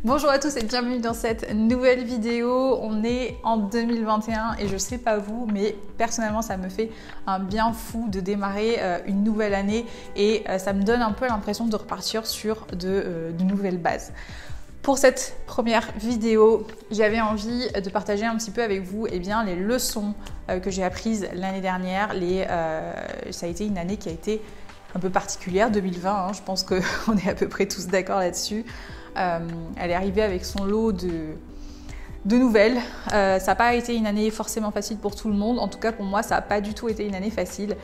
Bonjour à tous et bienvenue dans cette nouvelle vidéo. On est en 2021 et je sais pas vous, mais personnellement ça me fait un bien fou de démarrer une nouvelle année et ça me donne un peu l'impression de repartir sur de nouvelles bases. Pour cette première vidéo, j'avais envie de partager un petit peu avec vous les leçons que j'ai apprises l'année dernière. Ça a été une année qui a été un peu particulière, 2020, je pense qu'on est à peu près tous d'accord là-dessus. Elle est arrivée avec son lot de nouvelles. Ça n'a pas été une année forcément facile pour tout le monde. En tout cas, pour moi, ça n'a pas du tout été une année facile.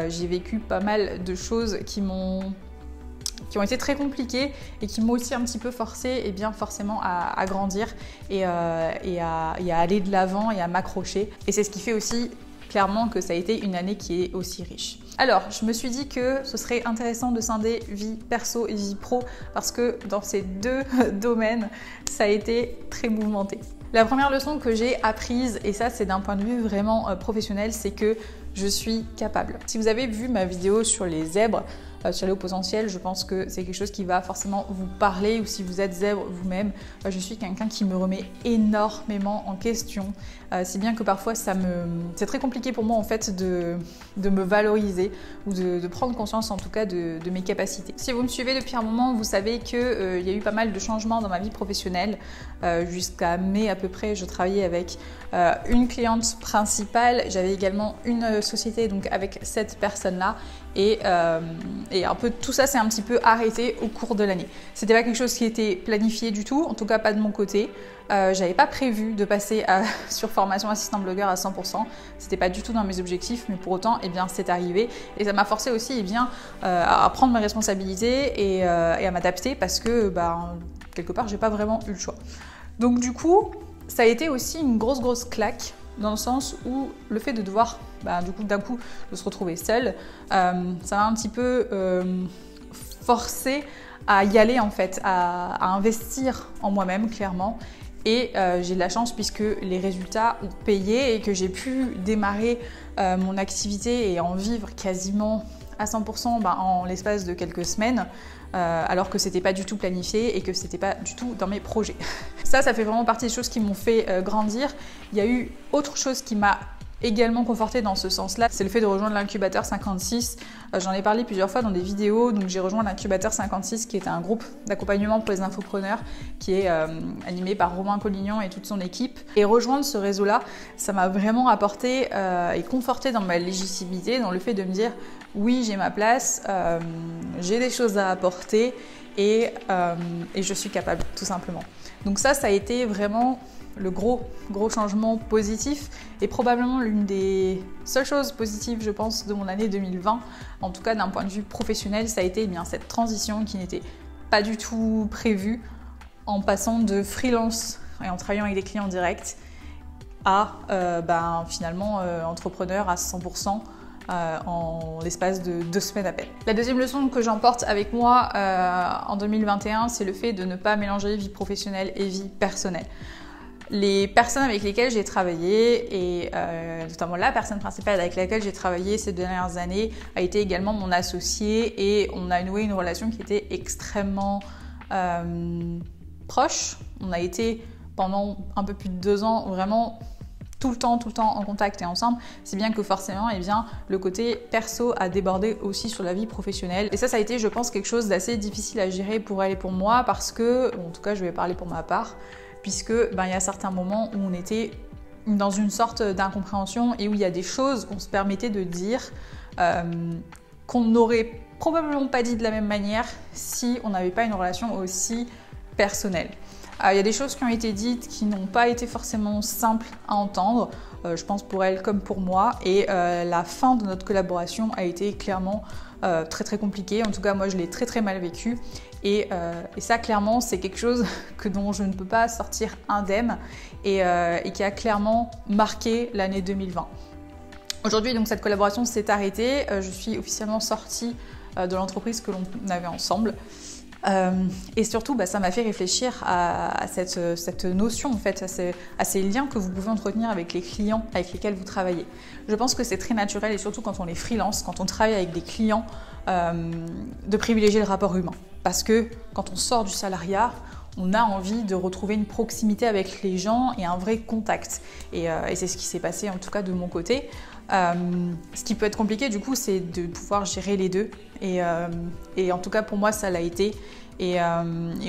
J'ai vécu pas mal de choses qui ont été très compliquées et qui m'ont aussi un petit peu forcé forcément à grandir et à aller de l'avant et à m'accrocher. Et c'est ce qui fait aussi clairement que ça a été une année qui est aussi riche. Alors, je me suis dit que ce serait intéressant de scinder vie perso et vie pro parce que dans ces deux domaines, ça a été très mouvementé. La première leçon que j'ai apprise, et ça c'est d'un point de vue vraiment professionnel, c'est que je suis capable. Si vous avez vu ma vidéo sur les zèbres, sur les hauts potentiels, je pense que c'est quelque chose qui va forcément vous parler, ou si vous êtes zèbre vous-même, je suis quelqu'un qui me remet énormément en question, si bien que parfois c'est très compliqué pour moi en fait de me valoriser ou de prendre conscience en tout cas de mes capacités. Si vous me suivez depuis un moment, vous savez qu'il y a eu pas mal de changements dans ma vie professionnelle. Jusqu'à mai à peu près, je travaillais avec une cliente principale, j'avais également une société donc avec cette personne-là. Et un peu tout ça s'est un petit peu arrêté au cours de l'année. C'était pas quelque chose qui était planifié du tout, en tout cas pas de mon côté. J'avais pas prévu de passer sur formation assistant blogueur à 100%. C'était pas du tout dans mes objectifs, mais pour autant, c'est arrivé. Et ça m'a forcé aussi à prendre mes responsabilités et à m'adapter parce que quelque part, j'ai pas vraiment eu le choix. Donc du coup, ça a été aussi une grosse claque. Dans le sens où le fait de devoir, d'un coup, de se retrouver seule, ça m'a un petit peu forcé à y aller en fait, à investir en moi-même clairement. Et j'ai de la chance puisque les résultats ont payé et que j'ai pu démarrer mon activité et en vivre quasiment à 100% en l'espace de quelques semaines. Alors que c'était pas du tout planifié et que c'était pas du tout dans mes projets. Ça fait vraiment partie des choses qui m'ont fait grandir. Il y a eu autre chose qui m'a également confortée dans ce sens-là, c'est le fait de rejoindre l'incubateur 56. J'en ai parlé plusieurs fois dans des vidéos, donc j'ai rejoint l'incubateur 56 qui est un groupe d'accompagnement pour les infopreneurs qui est animé par Romain Collignon et toute son équipe. Et rejoindre ce réseau-là, ça m'a vraiment apporté et conforté dans ma légitimité, dans le fait de me dire oui, j'ai ma place, j'ai des choses à apporter et je suis capable, tout simplement. Donc ça a été vraiment le gros changement positif et probablement l'une des seules choses positives, je pense, de mon année 2020. En tout cas, d'un point de vue professionnel, ça a été cette transition qui n'était pas du tout prévue en passant de freelance et en travaillant avec des clients directs à finalement entrepreneur à 100%. En l'espace de 2 semaines à peine. La deuxième leçon que j'emporte avec moi en 2021, c'est le fait de ne pas mélanger vie professionnelle et vie personnelle. Les personnes avec lesquelles j'ai travaillé et notamment la personne principale avec laquelle j'ai travaillé ces dernières années a été également mon associé et on a noué une relation qui était extrêmement proche. On a été pendant un peu plus de 2 ans vraiment tout le temps en contact et ensemble, c'est bien que forcément le côté perso a débordé aussi sur la vie professionnelle. Et ça a été, je pense, quelque chose d'assez difficile à gérer pour elle et pour moi parce que, en tout cas je vais parler pour ma part, puisque il y a certains moments où on était dans une sorte d'incompréhension et où il y a des choses qu'on se permettait de dire qu'on n'aurait probablement pas dit de la même manière si on n'avait pas une relation aussi personnelle. Il y a des choses qui ont été dites qui n'ont pas été forcément simples à entendre, je pense pour elle comme pour moi, et la fin de notre collaboration a été clairement très compliquée. En tout cas, moi je l'ai très mal vécu et ça clairement c'est quelque chose dont je ne peux pas sortir indemne et qui a clairement marqué l'année 2020. Aujourd'hui donc cette collaboration s'est arrêtée, je suis officiellement sortie de l'entreprise que l'on avait ensemble. Et surtout, ça m'a fait réfléchir à cette notion, en fait, à ces liens que vous pouvez entretenir avec les clients avec lesquels vous travaillez. Je pense que c'est très naturel, et surtout quand on est freelance, quand on travaille avec des clients, de privilégier le rapport humain. Parce que quand on sort du salariat, on a envie de retrouver une proximité avec les gens et un vrai contact. Et c'est ce qui s'est passé en tout cas de mon côté. Ce qui peut être compliqué du coup, c'est de pouvoir gérer les deux. Et en tout cas pour moi, ça l'a été. Et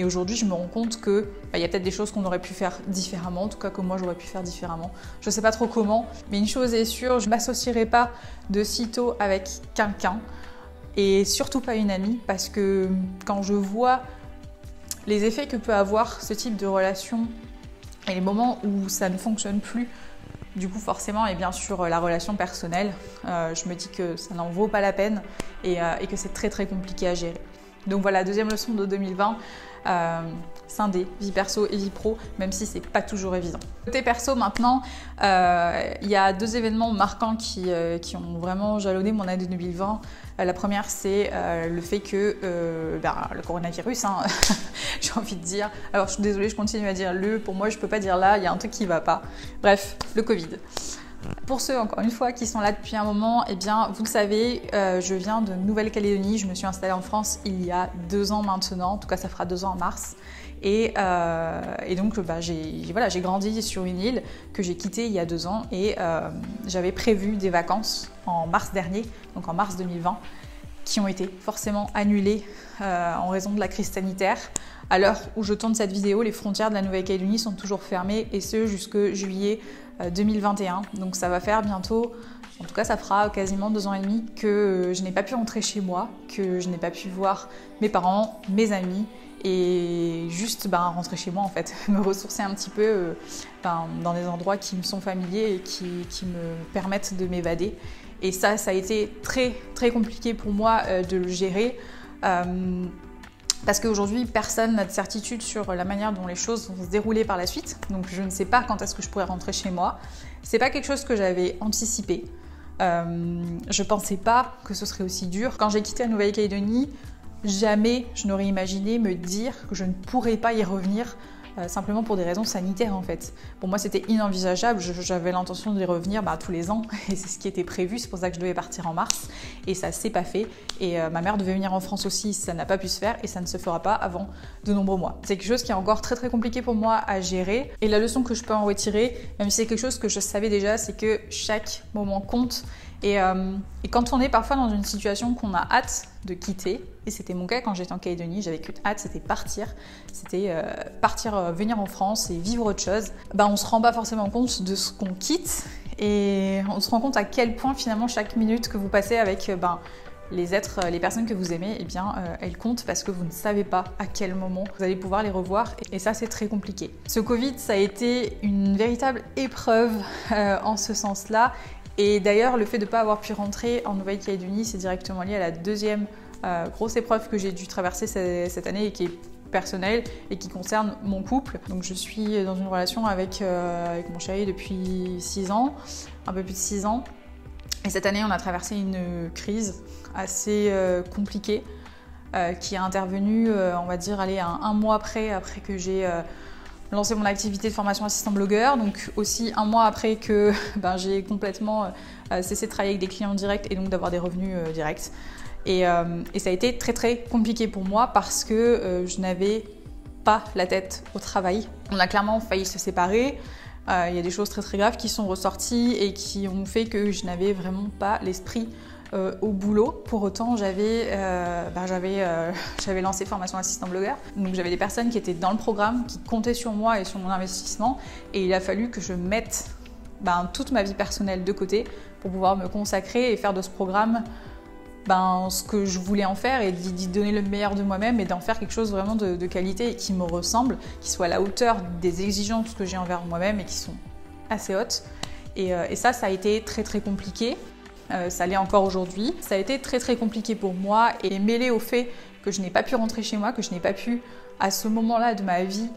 aujourd'hui, je me rends compte que y a peut-être des choses qu'on aurait pu faire différemment, en tout cas que moi j'aurais pu faire différemment. Je ne sais pas trop comment, mais une chose est sûre, je ne m'associerai pas de sitôt avec quelqu'un et surtout pas une amie, parce que quand je vois les effets que peut avoir ce type de relation et les moments où ça ne fonctionne plus, du coup forcément, et bien sûr la relation personnelle, je me dis que ça n'en vaut pas la peine et que c'est très très compliqué à gérer. Donc voilà, deuxième leçon de 2020, scinder vie perso et vie pro, même si c'est pas toujours évident. Côté perso maintenant, il y a 2 événements marquants qui ont vraiment jalonné mon année 2020. La première, c'est le fait que le coronavirus, j'ai envie de dire. Alors je suis désolée, je continue à dire pour moi je peux pas dire là, il y a un truc qui va pas. Bref, le Covid. Pour ceux, encore une fois, qui sont là depuis un moment, eh bien, vous le savez, je viens de Nouvelle-Calédonie. Je me suis installée en France il y a 2 ans maintenant. En tout cas, ça fera 2 ans en mars. Et donc, j'ai grandi sur une île que j'ai quittée il y a 2 ans. Et j'avais prévu des vacances en mars dernier, donc en mars 2020, qui ont été forcément annulées en raison de la crise sanitaire. À l'heure où je tourne cette vidéo, les frontières de la Nouvelle-Calédonie sont toujours fermées, et ce jusque juillet 2021. Donc ça va faire bientôt, en tout cas ça fera quasiment 2 ans et demi que je n'ai pas pu rentrer chez moi, que je n'ai pas pu voir mes parents, mes amis, et juste rentrer chez moi en fait, me ressourcer un petit peu dans des endroits qui me sont familiers et qui me permettent de m'évader. Et ça a été très très compliqué pour moi de le gérer. Parce qu'aujourd'hui, personne n'a de certitude sur la manière dont les choses vont se dérouler par la suite. Donc je ne sais pas quand est-ce que je pourrais rentrer chez moi. C'est pas quelque chose que j'avais anticipé. Je pensais pas que ce serait aussi dur. Quand j'ai quitté la Nouvelle-Calédonie, jamais je n'aurais imaginé me dire que je ne pourrais pas y revenir simplement pour des raisons sanitaires en fait. Pour moi c'était inenvisageable, j'avais l'intention d'y revenir tous les ans et c'est ce qui était prévu, c'est pour ça que je devais partir en mars et ça s'est pas fait. Et ma mère devait venir en France aussi, ça n'a pas pu se faire et ça ne se fera pas avant de nombreux mois. C'est quelque chose qui est encore très très compliqué pour moi à gérer, et la leçon que je peux en retirer, même si c'est quelque chose que je savais déjà, c'est que chaque moment compte. Et quand on est parfois dans une situation qu'on a hâte de quitter, et c'était mon cas quand j'étais en Calédonie, j'avais qu'une hâte, c'était partir, venir en France et vivre autre chose, on se rend pas forcément compte de ce qu'on quitte, et on se rend compte à quel point finalement chaque minute que vous passez avec les personnes que vous aimez, elles comptent, parce que vous ne savez pas à quel moment vous allez pouvoir les revoir, et ça c'est très compliqué. Ce Covid, ça a été une véritable épreuve en ce sens-là. Et d'ailleurs, le fait de ne pas avoir pu rentrer en Nouvelle-Calédonie, c'est directement lié à la deuxième grosse épreuve que j'ai dû traverser cette année et qui est personnelle et qui concerne mon couple. Donc je suis dans une relation avec mon chéri depuis 6 ans, un peu plus de 6 ans. Et cette année, on a traversé une crise assez compliquée qui est intervenue, on va dire, un mois après que j'ai lancé mon activité de formation assistant blogueur, donc aussi 1 mois après que j'ai complètement cessé de travailler avec des clients directs et donc d'avoir des revenus directs. Et ça a été très très compliqué pour moi parce que je n'avais pas la tête au travail. On a clairement failli se séparer. Il y a des choses très très graves qui sont ressorties et qui ont fait que je n'avais vraiment pas l'esprit au boulot. Pour autant, j'avais lancé formation assistant blogueur. Donc j'avais des personnes qui étaient dans le programme, qui comptaient sur moi et sur mon investissement. Et il a fallu que je mette toute ma vie personnelle de côté pour pouvoir me consacrer et faire de ce programme ce que je voulais en faire et d'y donner le meilleur de moi-même et d'en faire quelque chose vraiment de qualité et qui me ressemble, qui soit à la hauteur des exigences que j'ai envers moi-même et qui sont assez hautes. Et ça a été très très compliqué. Ça l'est encore aujourd'hui. Ça a été très très compliqué pour moi, et mêlé au fait que je n'ai pas pu rentrer chez moi, que je n'ai pas pu à ce moment-là de ma vie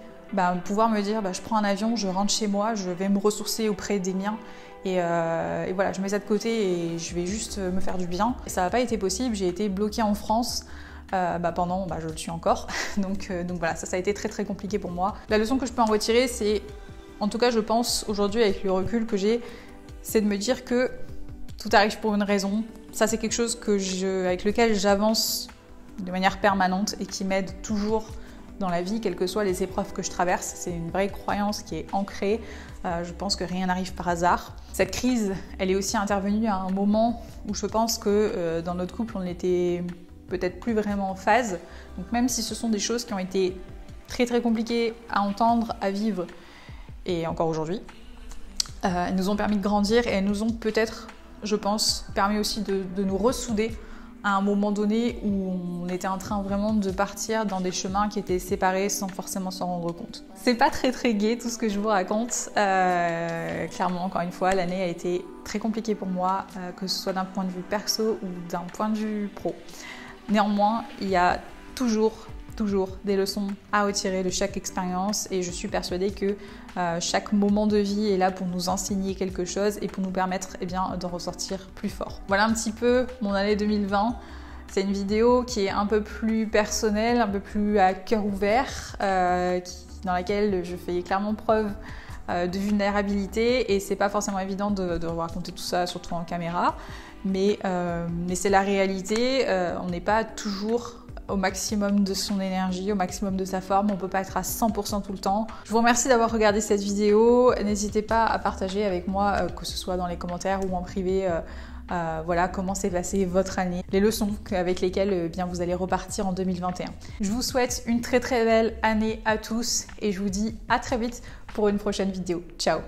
pouvoir me dire je prends un avion, je rentre chez moi, je vais me ressourcer auprès des miens et voilà, je mets ça de côté et je vais juste me faire du bien. Ça n'a pas été possible, j'ai été bloquée en France pendant, je le suis encore, donc voilà, ça a été très très compliqué pour moi. La leçon que je peux en retirer, c'est, en tout cas je pense aujourd'hui avec le recul que j'ai, c'est de me dire que tout arrive pour une raison. Ça, c'est quelque chose avec lequel j'avance de manière permanente et qui m'aide toujours dans la vie, quelles que soient les épreuves que je traverse. C'est une vraie croyance qui est ancrée. Je pense que rien n'arrive par hasard. Cette crise, elle est aussi intervenue à un moment où je pense que dans notre couple, on n'était peut-être plus vraiment en phase. Donc même si ce sont des choses qui ont été très très compliquées à entendre, à vivre, et encore aujourd'hui, elles nous ont permis de grandir et elles nous ont peut-être, je pense, permis aussi de nous ressouder à un moment donné où on était en train vraiment de partir dans des chemins qui étaient séparés sans forcément s'en rendre compte. C'est pas très très gai tout ce que je vous raconte. Clairement, encore une fois, l'année a été très compliquée pour moi, que ce soit d'un point de vue perso ou d'un point de vue pro. Néanmoins, il y a toujours des leçons à retirer de chaque expérience et je suis persuadée que chaque moment de vie est là pour nous enseigner quelque chose et pour nous permettre de ressortir plus fort. Voilà un petit peu mon année 2020. C'est une vidéo qui est un peu plus personnelle, un peu plus à cœur ouvert, dans laquelle je fais clairement preuve de vulnérabilité et c'est pas forcément évident de raconter tout ça, surtout en caméra, mais c'est la réalité. On n'est pas toujours au maximum de son énergie, au maximum de sa forme. On ne peut pas être à 100% tout le temps. Je vous remercie d'avoir regardé cette vidéo. N'hésitez pas à partager avec moi, que ce soit dans les commentaires ou en privé, voilà, comment s'est passée votre année, les leçons avec lesquelles vous allez repartir en 2021. Je vous souhaite une très très belle année à tous et je vous dis à très vite pour une prochaine vidéo. Ciao!